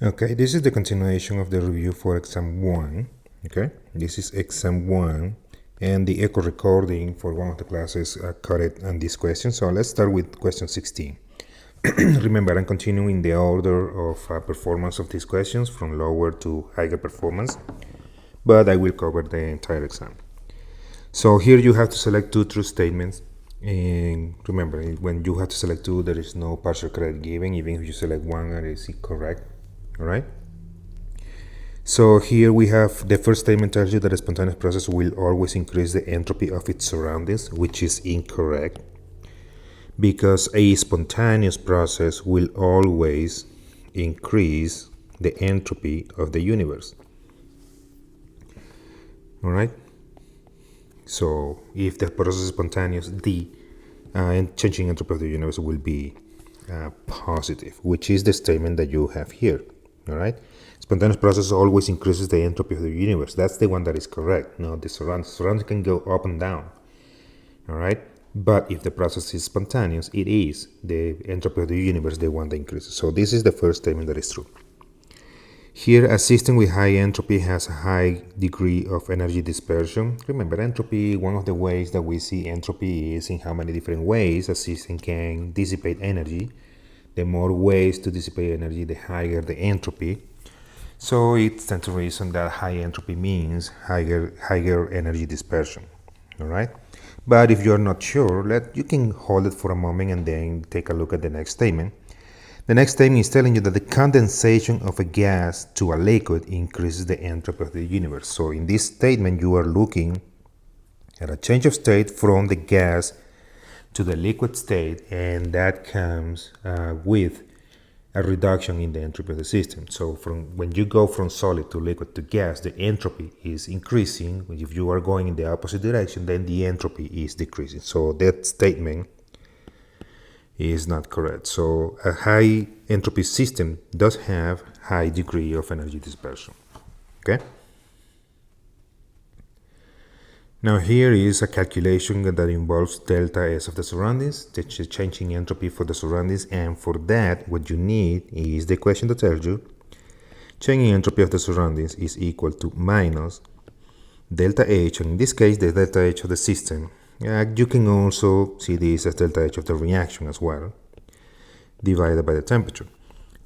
Okay, this is the continuation of the review for exam 1. Okay, this is exam 1, and the echo recording for one of the classes cut it on this question. So let's start with question 16. Remember, I'm continuing the order of performance of these questions from lower to higher performance, but I will cover the entire exam. So here you have to select two true statements. And remember, when you have to select two, there is no partial credit given, even if you select one and it's incorrect. All right. So here we have the first statement tells you that a spontaneous process will always increase the entropy of its surroundings, which is incorrect, because a spontaneous process will always increase the entropy of the universe. All right. So if the process is spontaneous, the changing entropy of the universe will be positive, which is the statement that you have here. All right. Spontaneous process always increases the entropy of the universe. That's the one that is correct. No, the surroundings can go up and down. All right. But if the process is spontaneous, it is the entropy of the universe, the one that increases. So this is the first statement that is true. Here, a system with high entropy has a high degree of energy dispersion. Remember, entropy, one of the ways that we see entropy is in how many different ways a system can dissipate energy. The more ways to dissipate energy, the higher the entropy. So it stands to reason that high entropy means higher energy dispersion. All right. But if you're not sure, you can hold it for a moment and then take a look at the next statement. The next statement is telling you that the condensation of a gas to a liquid increases the entropy of the universe. So in this statement, you are looking at a change of state from the gas to the liquid state, and that comes with a reduction in the entropy of the system. So when you go from solid to liquid to gas, the entropy is increasing. If you are going in the opposite direction, then the entropy is decreasing. So that statement is not correct. So a high entropy system does have high degree of energy dispersion. Okay. Now here is a calculation that involves delta S of the surroundings, the changing entropy for the surroundings, and for that what you need is the equation that tells you changing entropy of the surroundings is equal to minus delta H, and in this case the delta H of the system. You can also see this as delta H of the reaction as well, divided by the temperature.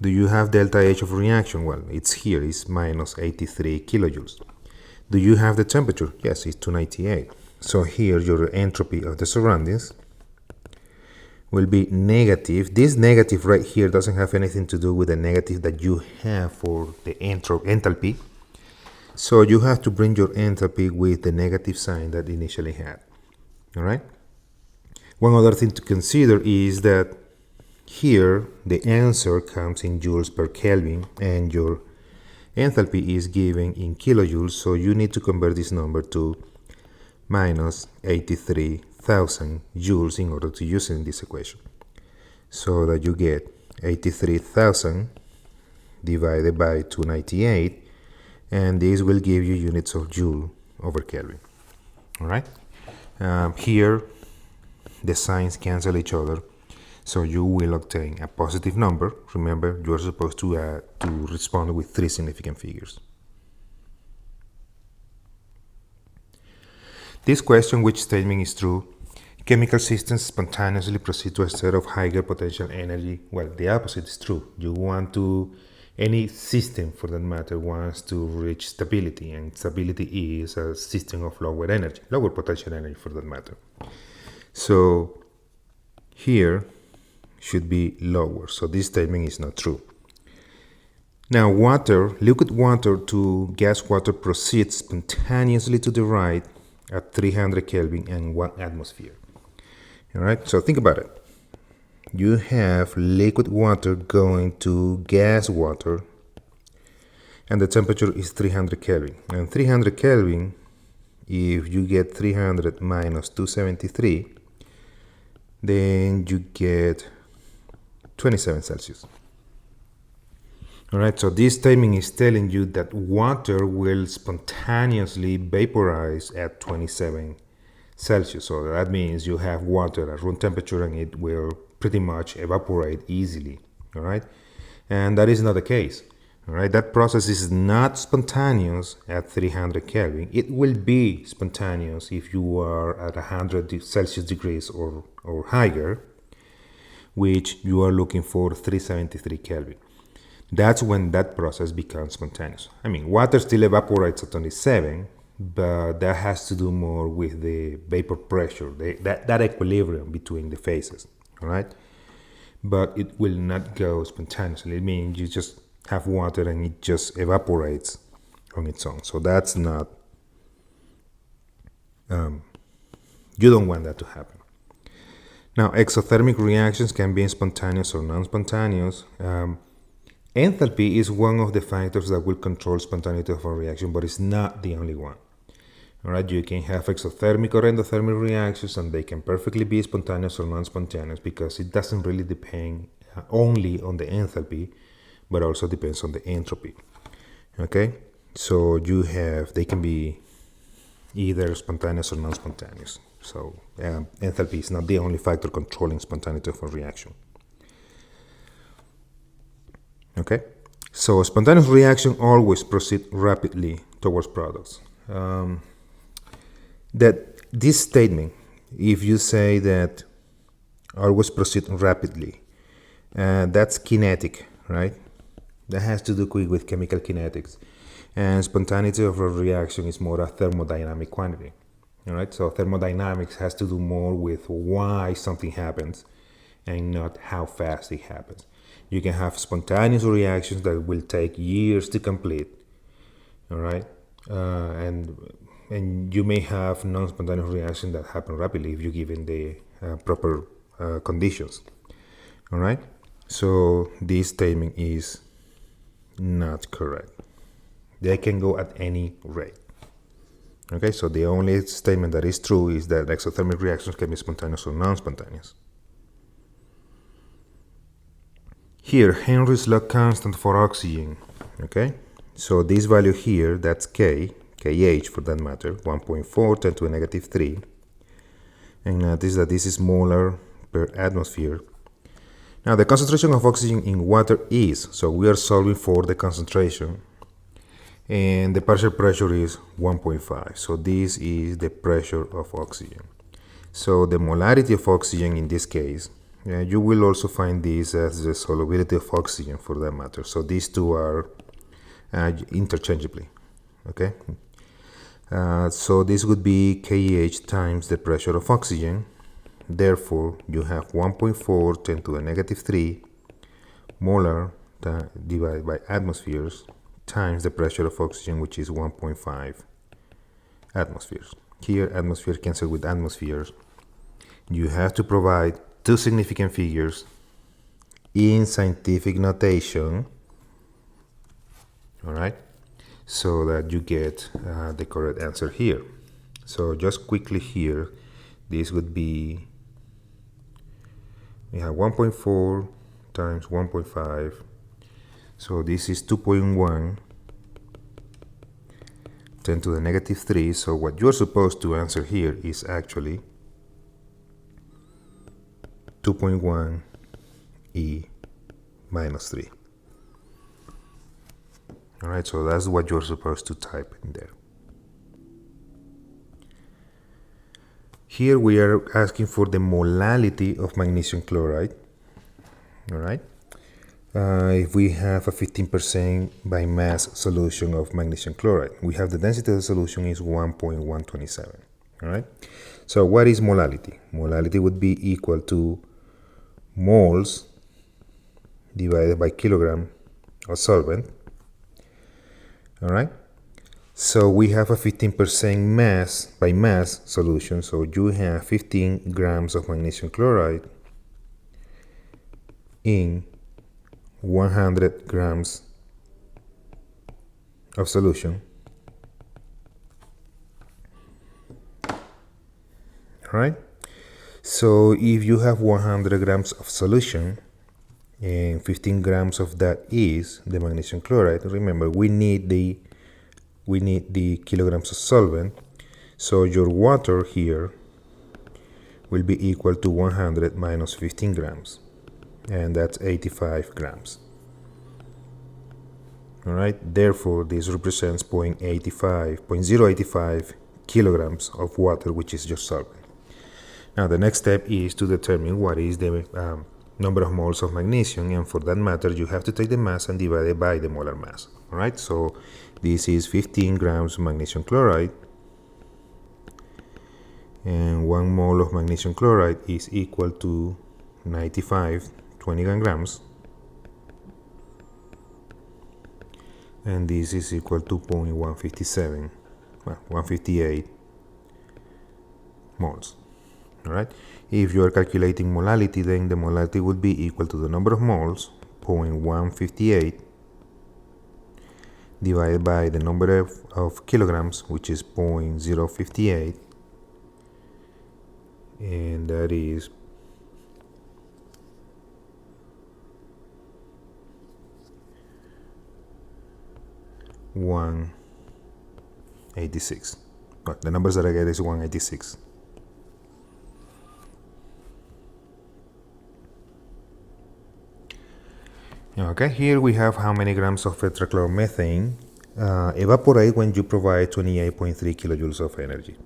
Do you have delta H of reaction? Well, it's here, it's minus 83 kilojoules. Do you have the temperature? Yes, it's 298. So here your entropy of the surroundings will be negative. This negative right here doesn't have anything to do with the negative that you have for the enthalpy. So you have to bring your enthalpy with the negative sign that initially had. All right. One other thing to consider is that here the answer comes in joules per Kelvin and your enthalpy is given in kilojoules, so you need to convert this number to minus 83,000 joules in order to use it in this equation. So that you get 83,000 divided by 298, and this will give you units of joule over Kelvin. All right. Here the signs cancel each other, so you will obtain a positive number. Remember, you are supposed to respond with three significant figures. This question, which statement is true? Chemical systems spontaneously proceed to a state of higher potential energy. Well, the opposite is true. Any system for that matter wants to reach stability, and stability is a system of lower energy, lower potential energy for that matter. So here should be lower. So this statement is not true. Now liquid water to gas water proceeds spontaneously to the right at 300 Kelvin and 1 atmosphere. All right, so think about it. You have liquid water going to gas water, and the temperature is 300 Kelvin. And 300 Kelvin, if you get 300 minus 273, then you get 27 Celsius. All right, so this statement is telling you that water will spontaneously vaporize at 27 Celsius. So that means you have water at room temperature and it will pretty much evaporate easily. All right, and that is not the case. All right, that process is not spontaneous at 300 Kelvin. It will be spontaneous if you are at 100 Celsius degrees or higher, which you are looking for 373 Kelvin. That's when that process becomes spontaneous. I mean, water still evaporates at 27, but that has to do more with the vapor pressure, that equilibrium between the phases, all right? But it will not go spontaneously. It means you just have water and it just evaporates on its own. So that's not, you don't want that to happen. Now, exothermic reactions can be spontaneous or non-spontaneous. Enthalpy is one of the factors that will control spontaneity of a reaction, but it's not the only one. All right, you can have exothermic or endothermic reactions, and they can perfectly be spontaneous or non-spontaneous because it doesn't really depend only on the enthalpy, but also depends on the entropy. Okay, so they can be either spontaneous or non-spontaneous. So enthalpy is not the only factor controlling spontaneity of a reaction. Okay, so spontaneous reaction always proceed rapidly towards products. That this statement, if you say that always proceed rapidly, that's kinetic, right? That has to do with chemical kinetics. And spontaneity of a reaction is more a thermodynamic quantity. All right, so thermodynamics has to do more with why something happens and not how fast it happens. You can have spontaneous reactions that will take years to complete. All right, and you may have non-spontaneous reactions that happen rapidly if you're given the proper conditions. All right, so this statement is not correct. They can go at any rate. Okay, so the only statement that is true is that exothermic reactions can be spontaneous or non-spontaneous. Here, Henry's law constant for oxygen. Okay, so this value here, that's K, KH for that matter, 1.4 10 to the negative 3. And notice that this is molar per atmosphere. Now, the concentration of oxygen in water is, so we are solving for the concentration. And the partial pressure is 1.5. So this is the pressure of oxygen. So the molarity of oxygen in this case, you will also find this as the solubility of oxygen for that matter. So these two are interchangeably, okay? So this would be KH times the pressure of oxygen. Therefore, you have 1.4 10 to the negative 3 molar divided by atmospheres times the pressure of oxygen, which is 1.5 atmospheres. Here, atmosphere cancel with atmospheres. You have to provide two significant figures in scientific notation, all right, so that you get the correct answer here. So just quickly here, this would be, we have 1.4 times 1.5. So this is 2.1 10 to the negative 3. So what you're supposed to answer here is actually 2.1 E minus 3. All right, so that's what you're supposed to type in there. Here we are asking for the molality of magnesium chloride. All right. If we have a 15% by mass solution of magnesium chloride, we have the density of the solution is 1.127. All right. So what is molality? Molality would be equal to moles divided by kilogram of solvent. All right. So we have a 15% mass by mass solution. So you have 15 grams of magnesium chloride in 100 grams of solution. All right. So if you have 100 grams of solution and 15 grams of that is the magnesium chloride, remember we need the kilograms of solvent. So your water here will be equal to 100 minus 15 grams. And that's 85 grams. All right, therefore this represents 0.85 kilograms of water, which is your solvent. Now the next step is to determine what is the number of moles of magnesium, and for that matter you have to take the mass and divide it by the molar mass. All right, so this is 15 grams of magnesium chloride, and 1 mole of magnesium chloride is equal to 95 20 grams, and this is equal to 0.157, well, 158 moles. All right, if you are calculating molality, then the molality would be equal to the number of moles, 0.158, divided by the number of kilograms, which is 0.058, and that is 186. Well, the numbers that I get is 186. Okay, here we have how many grams of tetrachloromethane evaporate when you provide 28.3 kilojoules of energy.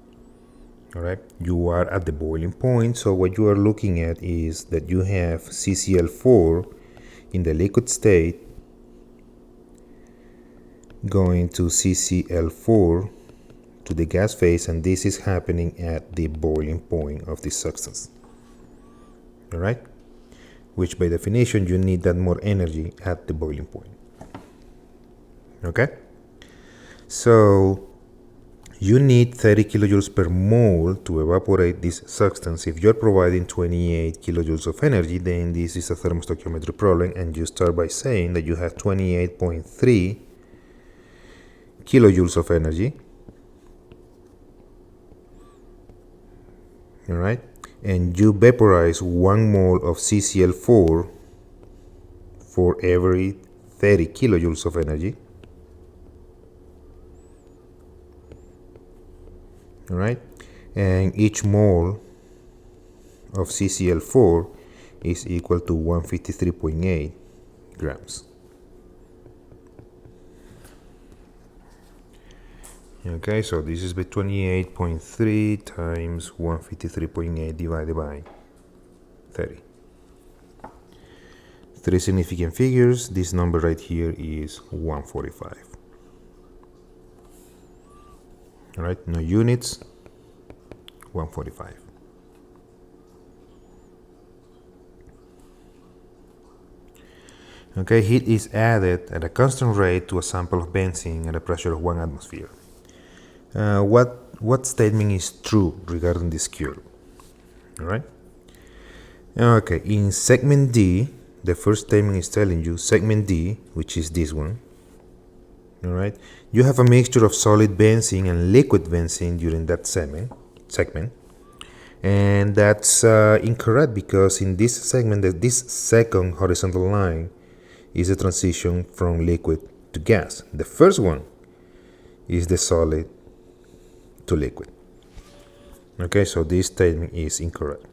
All right, you are at the boiling point, so what you are looking at is that you have CCl4 in the liquid state going to CCl4 to the gas phase, and this is happening at the boiling point of this substance. All right, which by definition you need that more energy at the boiling point. Okay, so you need 30 kilojoules per mole to evaporate this substance. If you're providing 28 kilojoules of energy, then this is a thermostoichiometry problem, and you start by saying that you have 28.3 kilojoules of energy. All right, and you vaporize 1 mole of CCl4 for every 30 kilojoules of energy. All right, and each mole of CCl4 is equal to 153.8 grams. Okay, so this is the 28.3 times 153.8 divided by 30. 3 significant figures. This number right here is 145. All right, no units, 145. Okay, heat is added at a constant rate to a sample of benzene at a pressure of 1 atmosphere. What statement is true regarding this curve? All right. Okay, in segment D, the first statement is telling you segment D, which is this one. All right, you have a mixture of solid benzene and liquid benzene during that segment, and that's incorrect, because in this segment, this second horizontal line is a transition from liquid to gas. The first one is the solid to liquid. Okay, so this statement is incorrect.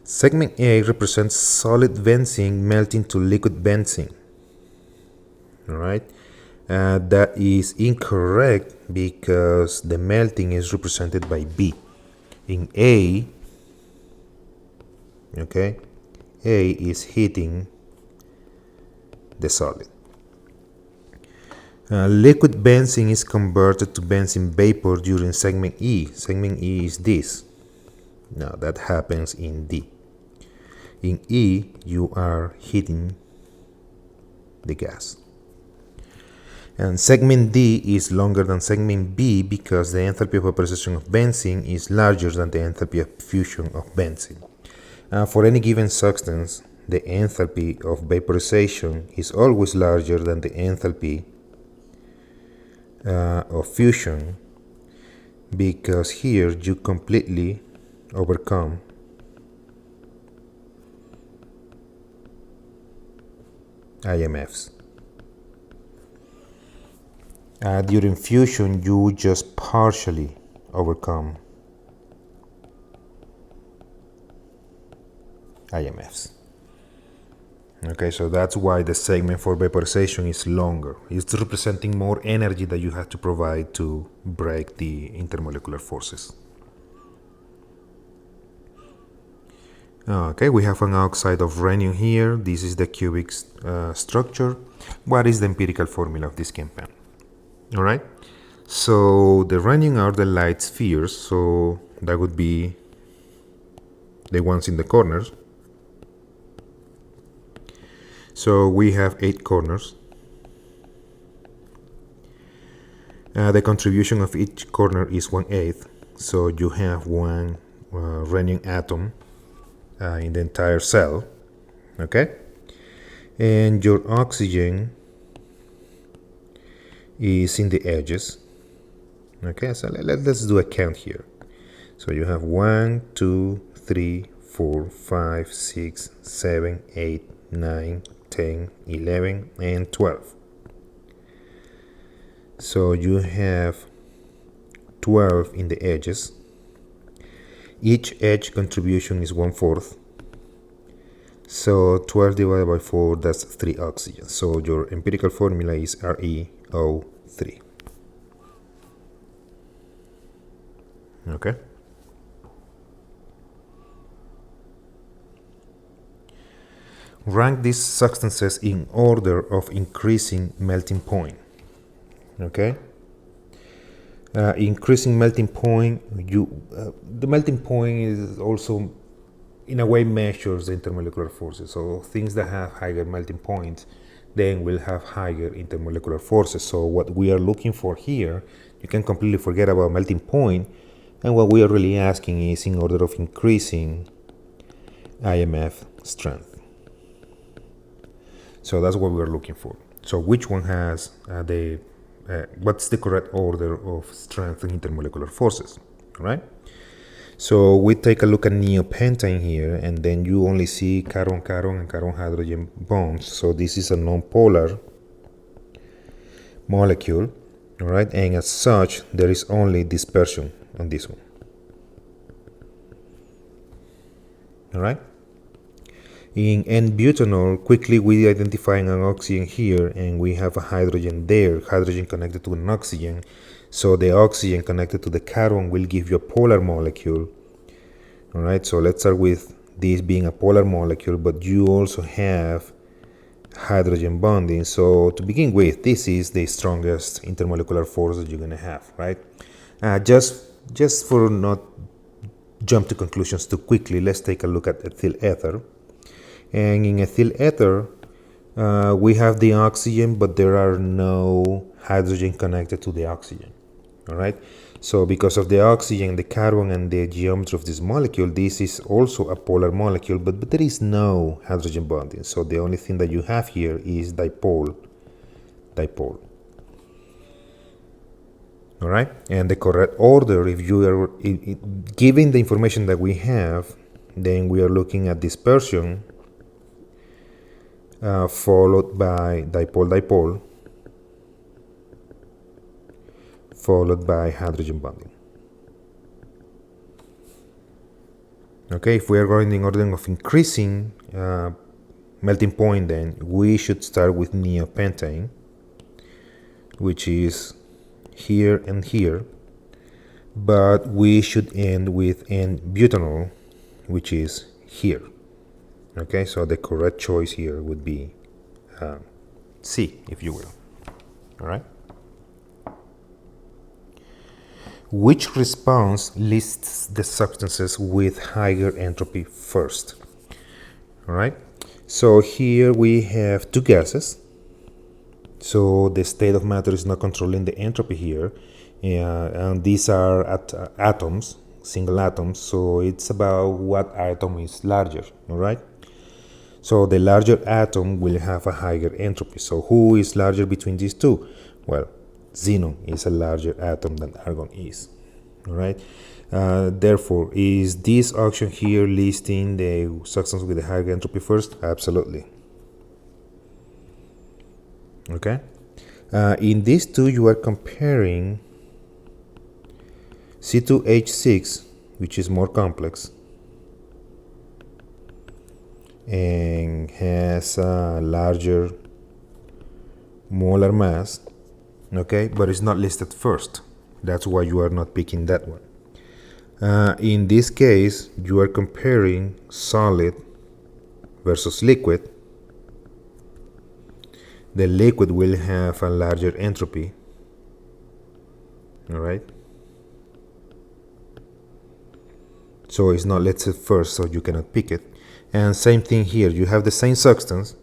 Segment A represents solid benzene melting to liquid benzene. All right, that is incorrect because the melting is represented by B. In A, okay, A is heating the solid. Liquid benzene is converted to benzene vapor during segment E. Segment E is this. Now that happens in D. In E, you are heating the gas. And segment D is longer than segment B because the enthalpy of vaporization of benzene is larger than the enthalpy of fusion of benzene. For any given substance, the enthalpy of vaporization is always larger than the enthalpy of fusion, because here you completely overcome IMFs. During fusion, you just partially overcome IMFs. Okay, so that's why the segment for vaporization is longer. It's representing more energy that you have to provide to break the intermolecular forces. Okay, we have an oxide of rhenium here. This is the cubic structure. What is the empirical formula of this compound? All right, so the rhenium are the light spheres, so that would be the ones in the corners. So we have 8 corners. The contribution of each corner is 1/8, so you have one rhenium atom in the entire cell, okay? And your oxygen is in the edges, okay? So let's do a count here. So you have 1, 2, 3, 4, 5, 6, 7, 8, 9, 10, 11, and 12. So you have 12 in the edges. Each edge contribution is 1/4. So 12 divided by 4, that's 3 oxygen. So your empirical formula is ReO3. Okay. Rank these substances in order of increasing melting point. Okay. Increasing melting point, the melting point is also in a way measures the intermolecular forces. So things that have higher melting points then will have higher intermolecular forces. So what we are looking for here, you can completely forget about melting point, and what we are really asking is in order of increasing IMF strength. So that's what we're looking for. So which one has what's the correct order of strength in intermolecular forces, right? So we take a look at neopentane here, and then you only see carbon-carbon and carbon-hydrogen bonds. So this is a non-polar molecule, all right? And as such, there is only dispersion on this one, all right? In N-butanol, quickly we identify an oxygen here, and we have a hydrogen there, hydrogen connected to an oxygen. So the oxygen connected to the carbon will give you a polar molecule. All right, so let's start with this being a polar molecule, but you also have hydrogen bonding. So to begin with, this is the strongest intermolecular force that you're going to have, right? Just for not jump to conclusions too quickly, let's take a look at ethyl ether. And in ethyl ether, we have the oxygen, but there are no hydrogen connected to the oxygen. All right. So because of the oxygen, the carbon, and the geometry of this molecule, this is also a polar molecule, but there is no hydrogen bonding. So the only thing that you have here is dipole. All right. And the correct order, if you are given the information that we have, then we are looking at dispersion, followed by dipole-dipole, followed by hydrogen bonding. Okay, if we are going in order of increasing melting point, then we should start with neopentane, which is here and here, but we should end with N-butanol, which is here. Okay, so the correct choice here would be C, if you will. All right. Which response lists the substances with higher entropy first? All right. So here we have two gases. So the state of matter is not controlling the entropy here, and these are atoms, single atoms. So it's about what atom is larger. All right. So the larger atom will have a higher entropy. So who is larger between these two? Well, xenon is a larger atom than argon is. All right. Therefore, is this option here listing the substance with a higher entropy first? Absolutely. Okay. In these two, you are comparing C2H6, which is more complex, and has a larger molar mass, okay, but it's not listed first. That's why you are not picking that one. In this case, you are comparing solid versus liquid. The liquid will have a larger entropy, all right? So it's not listed first, so you cannot pick it. And same thing here, you have the same substance,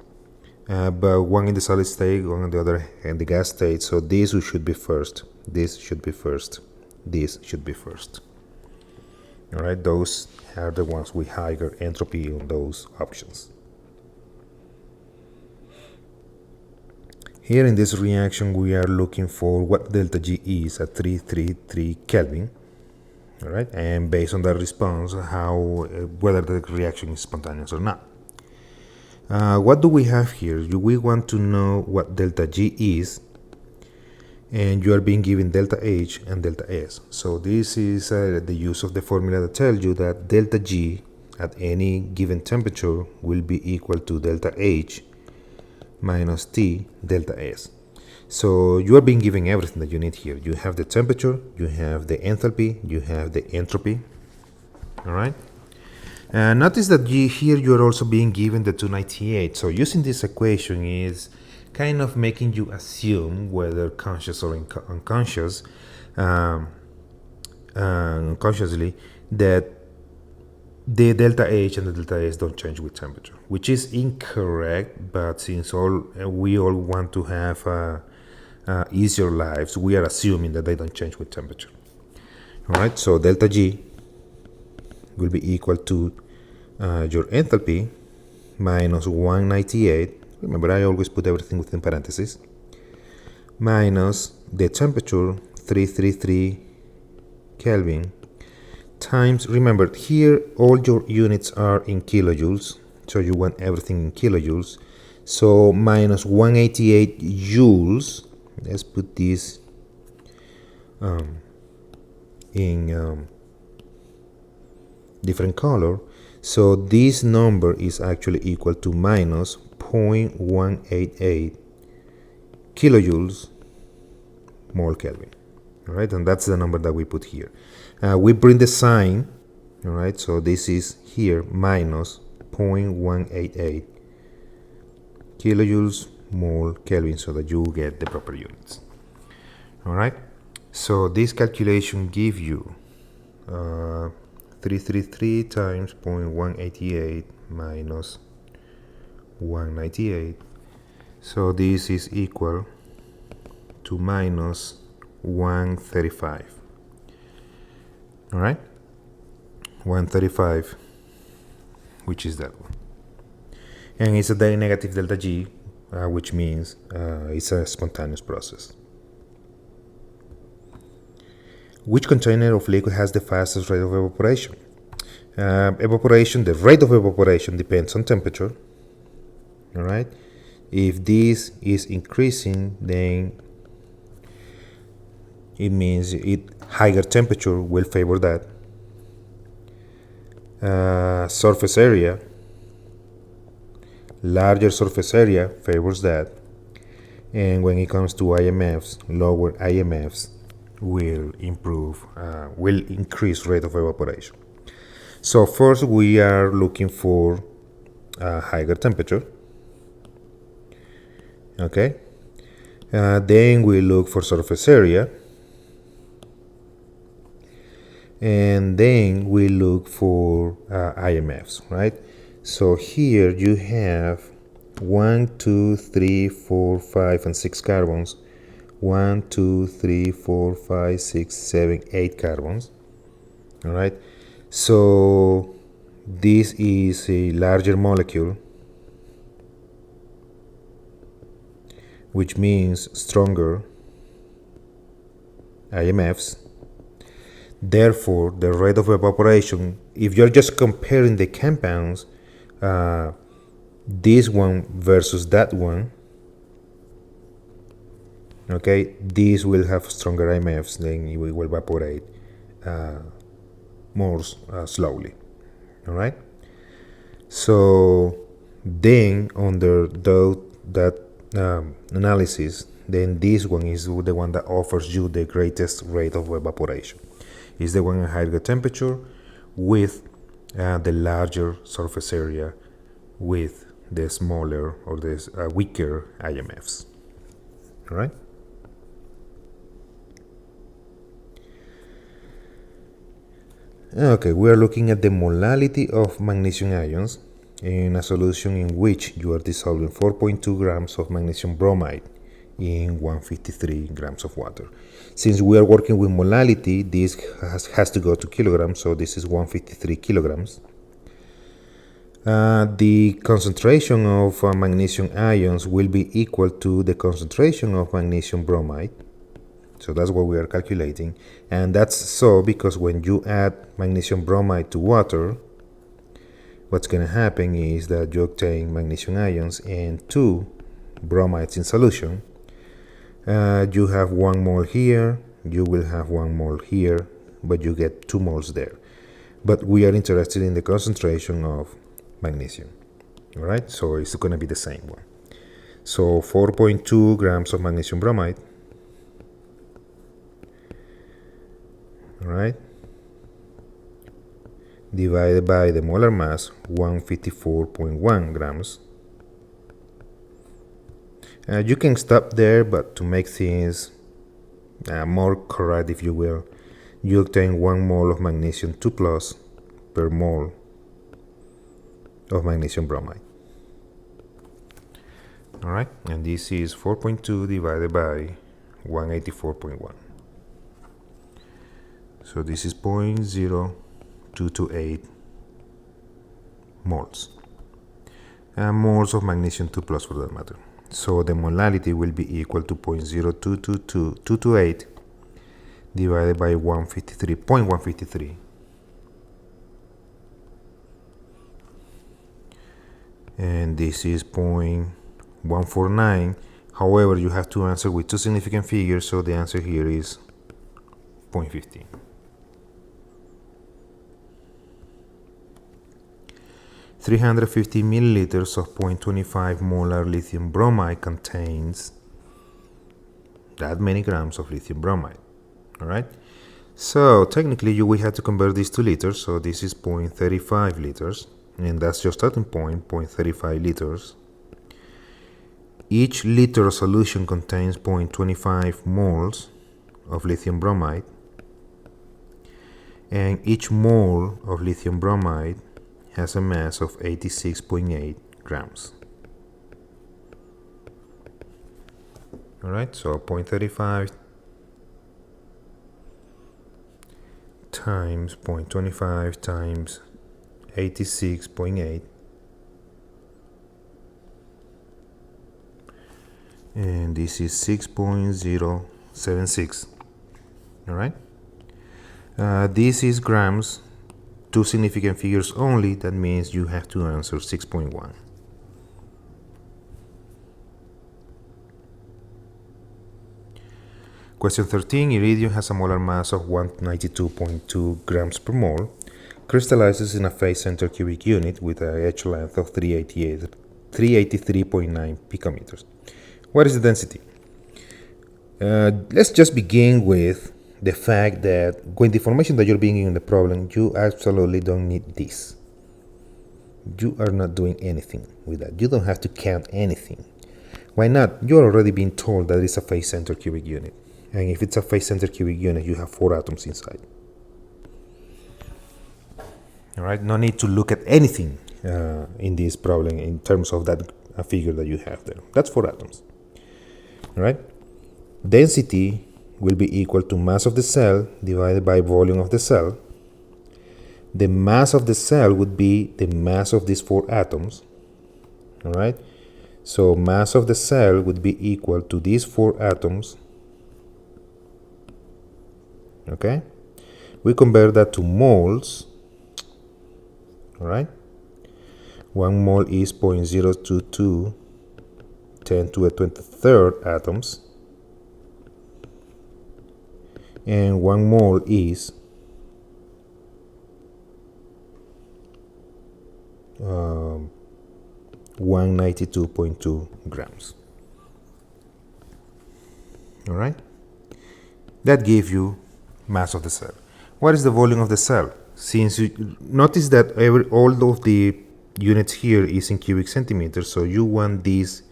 but one in the solid state, one on the other in the gas state. So this should be first, this should be first, this should be first. All right, those are the ones with higher entropy on those options. Here in this reaction, we are looking for what delta G is at 333 Kelvin. All right, and based on that response, whether the reaction is spontaneous or not. What do we have here? We want to know what delta G is, and you are being given delta H and delta S. So this is the use of the formula that tells you that delta G at any given temperature will be equal to delta H minus T delta S. So you are being given everything that you need here. You have the temperature, you have the enthalpy, you have the entropy. All right. Notice that here you are also being given the 298. So using this equation is kind of making you assume, whether conscious or unconsciously, that the delta H and the delta S don't change with temperature, which is incorrect. But since we all want to have easier lives, we are assuming that they don't change with temperature. All right, so delta G will be equal to your enthalpy minus 198. Remember, I always put everything within parentheses, minus the temperature 333 Kelvin times, remember here all your units are in kilojoules, so you want everything in kilojoules, so minus 188 joules. Let's put this in different color. So this number is actually equal to minus 0.188 kilojoules mole Kelvin. All right, and that's the number that we put here. We bring the sign, all right, so this is here minus 0.188 kilojoules mole Kelvin, so that you get the proper units. All right, so this calculation gives you 333 times 0.188 minus 198. So this is equal to minus 135. All right, 135, which is that one. And it's a negative delta G, which means it's a spontaneous process. Which container of liquid has the fastest rate of evaporation? The rate of evaporation depends on temperature. All right. If this is increasing, then it means higher temperature will favor that. Surface area, larger surface area favors that. And when it comes to IMFs, lower IMFs will increase rate of evaporation. So first we are looking for a higher temperature. Okay. Then we look for surface area. And then we look for IMFs, right? So here you have 1, 2, 3, 4, 5, and 6 carbons. 1, 2, 3, 4, 5, 6, 7, 8 carbons. All right. So this is a larger molecule, which means stronger IMFs. Therefore, the rate of evaporation, if you're just comparing the compounds, this one versus that one, okay, this will have stronger IMFs, then it will evaporate more slowly. All right. So Then under that analysis, then this one is the one that offers you the greatest rate of evaporation. It's the one at higher temperature with the larger surface area with the smaller or the weaker IMFs. All right. Okay, we are looking at the molality of magnesium ions in a solution in which you are dissolving 4.2 grams of magnesium bromide in 153 grams of water. Since we are working with molality, this has to go to kilograms, so this is 153 kilograms. The concentration of magnesium ions will be equal to the concentration of magnesium bromide. So that's what we are calculating. And that's so because when you add magnesium bromide to water, what's going to happen is that you obtain magnesium ions and 2 bromides in solution. You have 1 mole here, you will have 1 mole here, but you get 2 moles there. But we are interested in the concentration of magnesium. All right, so it's going to be the same one. So 4.2 grams of magnesium bromide. All right, divided by the molar mass, 154.1 grams. You can stop there, but to make things more correct, if you will, you obtain 1 mole of magnesium 2 plus per mole of magnesium bromide. All right, and this is 4.2 divided by 184.1. So this is 0.0228 moles. Moles of magnesium 2 plus for that matter. So the molality will be equal to 0.02228 divided by 153.153. And this is 0.149. However, you have to answer with 2 significant figures, so the answer here is 0.15. 350 milliliters of 0.25 molar lithium bromide contains that many grams of lithium bromide. All right. So technically, we have to convert this to liters. So this is 0.35 liters, and that's your starting point, 0.35 liters. Each liter of solution contains 0.25 moles of lithium bromide, and each mole of lithium bromide has a mass of 86.8 grams. All right, so 0.35 times 0.25 times 86.8, and this is 6.076. All right, this is grams. 2 significant figures only, that means you have to answer 6.1. Question 13, iridium has a molar mass of 192.2 grams per mole, crystallizes in a phase center cubic unit with a edge length of 383.9 picometers. What is the density? Let's just begin with the fact that with the information that you're being in the problem, you absolutely don't need this. You are not doing anything with that. You don't have to count anything. Why not? You're already being told that it's a phase center cubic unit. And if it's a phase center cubic unit, you have 4 atoms inside. All right, no need to look at anything in this problem in terms of that figure that you have there. That's 4 atoms. All right, density will be equal to mass of the cell divided by volume of the cell. The mass of the cell would be the mass of these 4 atoms. All right, so mass of the cell would be equal to these 4 atoms. Okay, we convert that to moles. All right, 1 mole is 0.022 10 to the 23rd atoms, and 1 mole is 1 192.2 grams. All right, that gives you mass of the cell. What is the volume of the cell? Since you notice that all of the units here is in cubic centimeters, so you want this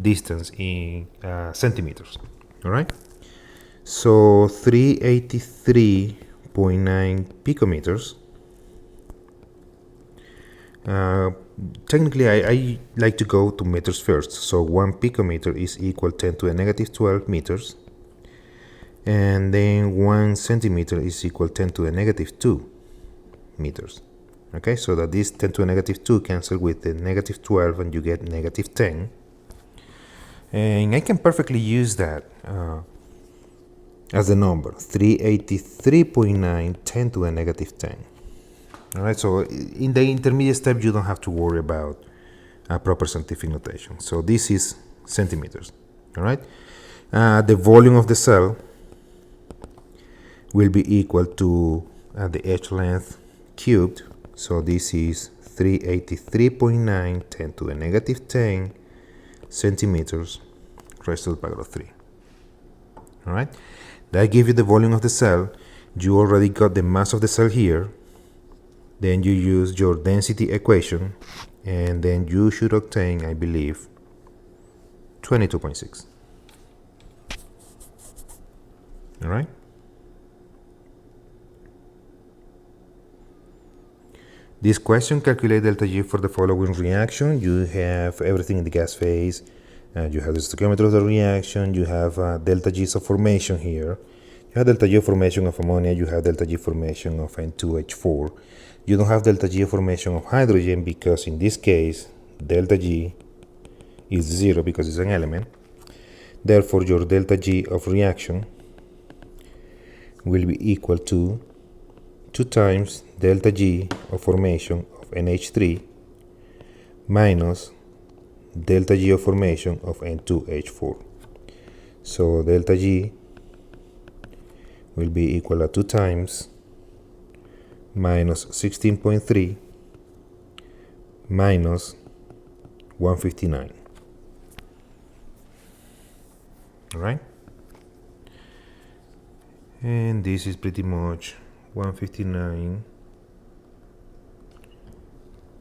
distance in centimeters. All right, so 383.9 picometers. Technically, I like to go to meters first. So 1 picometer is equal 10 to the negative 12 meters. And then 1 centimeter is equal 10 to the negative 2 meters. Okay, so that this 10 to the negative 2 cancel with the negative 12 and you get negative 10. And I can perfectly use that as the number 383.9 10 to the negative 10. All right, so in the intermediate step, you don't have to worry about proper scientific notation. So this is centimeters. All right, the volume of the cell will be equal to the edge length cubed. So this is 383.9 10 to the negative 10 centimeters raised to the power of 3. All right, that gives you the volume of the cell. You already got the mass of the cell here. Then you use your density equation, and then you should obtain, I believe, 22.6. All right. This question calculates delta G for the following reaction. You have everything in the gas phase. You have the stoichiometry of the reaction. You have delta G's of formation here. You have delta G of formation of ammonia. You have delta G formation of N2H4. You don't have delta G of formation of hydrogen because in this case, delta G is 0 because it's an element. Therefore, your delta G of reaction will be equal to 2 times delta G of formation of NH3 minus delta G of formation of N2H4. So delta G will be equal to 2 times minus 16.3 minus 159. All right, and this is pretty much 159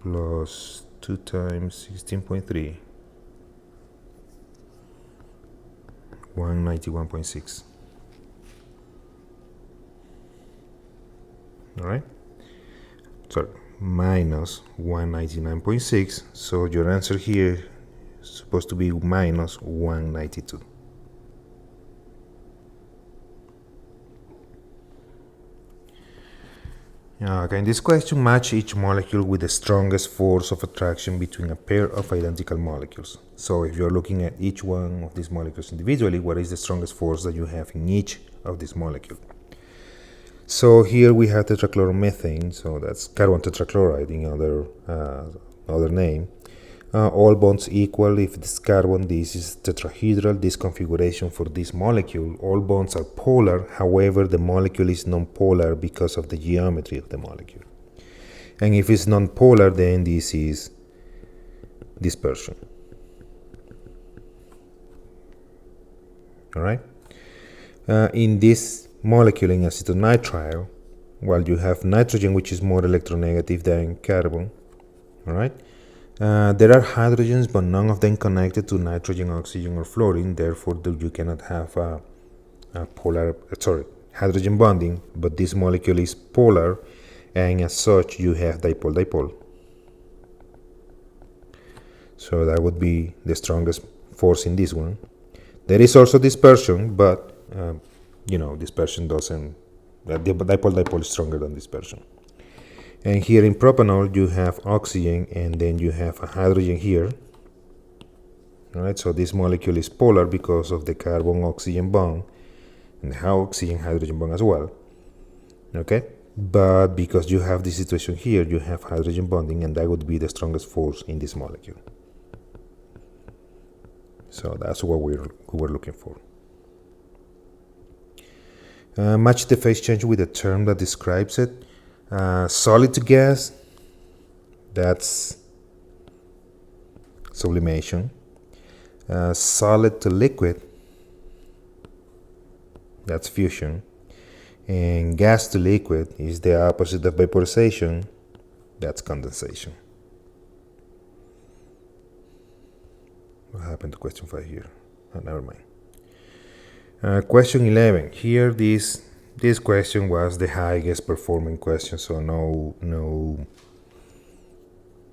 plus 2 times 16.3, 191.6. All right, sorry, minus 199.6. So your answer here is supposed to be minus 192. Okay, in this question, match each molecule with the strongest force of attraction between a pair of identical molecules. So if you're looking at each one of these molecules individually, what is the strongest force that you have in each of these molecules? So here we have tetrachloromethane, so that's carbon tetrachloride in other name. All bonds equal. If this carbon, this is tetrahedral. This configuration for this molecule, all bonds are polar. However, the molecule is non-polar because of the geometry of the molecule. And if it's non-polar, then this is dispersion. All right. In this molecule in acetonitrile, while you have nitrogen, which is more electronegative than carbon. All right. There are hydrogens, but none of them connected to nitrogen, oxygen, or fluorine. Therefore, you cannot have hydrogen bonding. But this molecule is polar, and as such, you have dipole-dipole. So that would be the strongest force in this one. There is also dispersion, but dispersion doesn't. The dipole-dipole is stronger than dispersion. And here in propanol, you have oxygen, and then you have a hydrogen here. All right, so this molecule is polar because of the carbon-oxygen bond, and the oxygen-hydrogen bond as well. Okay, but because you have this situation here, you have hydrogen bonding, and that would be the strongest force in this molecule. So that's what we were looking for. Match the phase change with a term that describes it. Solid to gas, that's sublimation. Solid to liquid, that's fusion. And gas to liquid is the opposite of vaporization, that's condensation. What happened to question 5 here? Oh, never mind. Question 11. Here, this question was the highest performing question, so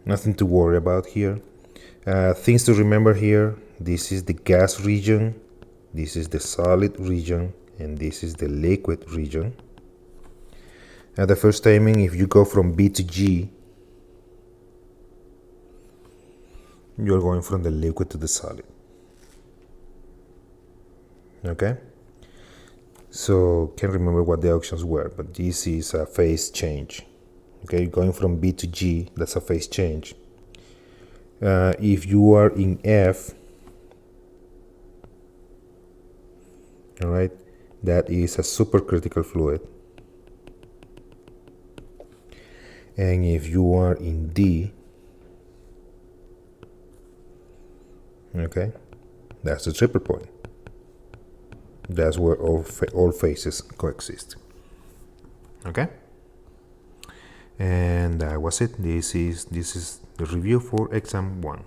nothing to worry about here. Things to remember here: this is the gas region, this is the solid region, and this is the liquid region. The first timing, if you go from B to G, you're going from the liquid to the solid. Okay? So, can't remember what the options were, but this is a phase change. Okay, going from B to G, that's a phase change. If you are in F, all right, that is a supercritical fluid. And if you are in D, okay, that's the triple point. That's where all phases coexist. Okay, and that was it. This is the review for exam 1.